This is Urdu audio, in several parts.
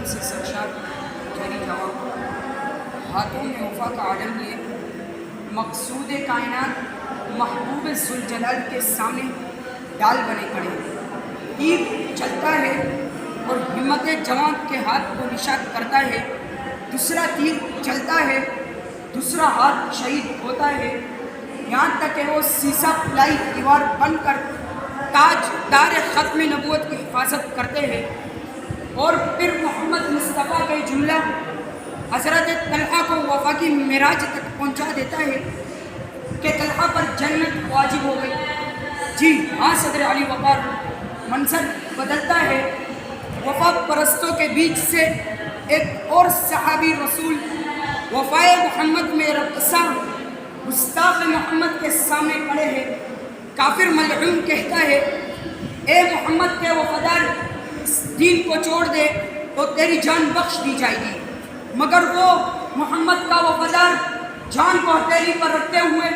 سے سرشار جاری جواب ہاتھوں میں وفا کا عالم لیے مقصود کائنات محبوب ذوالجلال کے سامنے ڈال بنے کھڑے تیر چلتا ہے اور ہمت جواں کے ہاتھ کو نشان کرتا ہے، دوسرا تیر چلتا ہے، دوسرا ہاتھ شہید ہوتا ہے، یہاں تک کہ وہ سیسا پلائی دیوار بن کر تاج دار ختم نبوت کی حفاظت کرتے ہیں۔ اور پھر محمد مصطفیٰ کا جملہ حضرت طلحہ کو وفا کی معراج تک پہنچا دیتا ہے کہ طلحہ پر جنت واجب ہو گئی۔ جی ہاں، صدر علی وقار منظر بدلتا ہے۔ وفا پرستوں کے بیچ سے ایک اور صحابی رسول وفائے محمد میں رقصہ گستاخ محمد کے سامنے کھڑے ہیں۔ کافر ملعون کہتا ہے، اے محمد کے وفادار، اس دین کو چھوڑ دے تو تیری جان بخش دی جائے گی۔ مگر وہ محمد کا وفادار جان کو ہتھیلی پر رکھتے ہوئے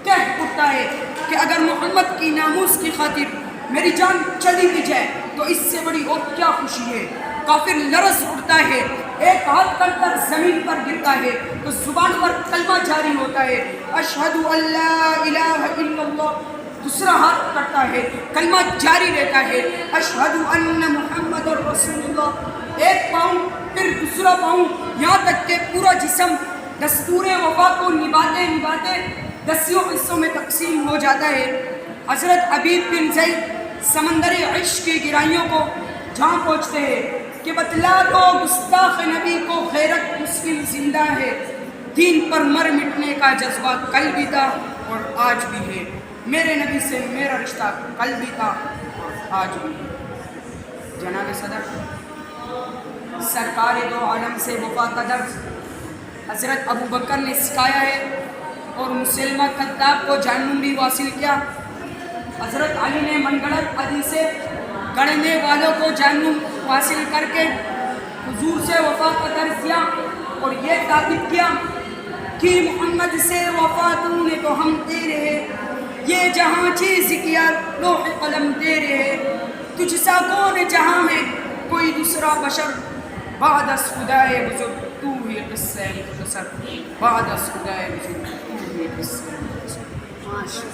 کہہ اٹھتا ہے کہ اگر محمد کی ناموس کی خاطر میری جان چلی بھی جائے تو اس سے بڑی اور کیا خوشی ہے۔ کافر لرز اٹھتا ہے، ایک ہاتھ کر کر زمین پر گرتا ہے تو زبان پر کلمہ جاری ہوتا ہے، اشہد ان لا الہ الا اللہ۔ دوسرا ہاتھ کرتا ہے، کلمہ جاری رہتا ہے، اشہد ان محمد رسول اللہ۔ ایک پاؤں پھر دوسرا پاؤں، یہاں تک کہ پورا جسم دستور وفا کو نبھاتے نبھاتے 10 حصوں میں تقسیم ہو جاتا ہے۔ حضرت حبیب بن زید سمندر عشق کی گہرائیوں کو جہاں پہنچتے ہیں کہ بتلا دو گستاخ نبی کو غیرت مسلم زندہ ہے، دین پر مر مٹنے کا جذبہ کل بھی تھا اور آج بھی ہے، میرے نبی سے میرا رشتہ کل بھی تھا اور آج بھی ہے۔ جناب صدر، سرکار دو عالم سے وفا کا درس حضرت ابو بکر نے سکھایا ہے اور مسلمہ کذاب کو جہنم بھی واصل کیا۔ حضرت علی نے من گڑت حدیثیں گڑھنے والوں کو جہنم واصل کر کے حضور سے وفا کا درس دیا اور یہ تاکید کیا کہ محمد سے وفا تو نے تو ہم تیرے ہیں، یہ جہاں چیز کیا لوح قلم تیرے ہے، تجھ سا کون جہاں میں کوئی دوسرا بشر، بعد از خدائے بزرگ تو ہی قصہ مختصر، بعد از خدائے بزرگ تو ہی قصہ مختصر۔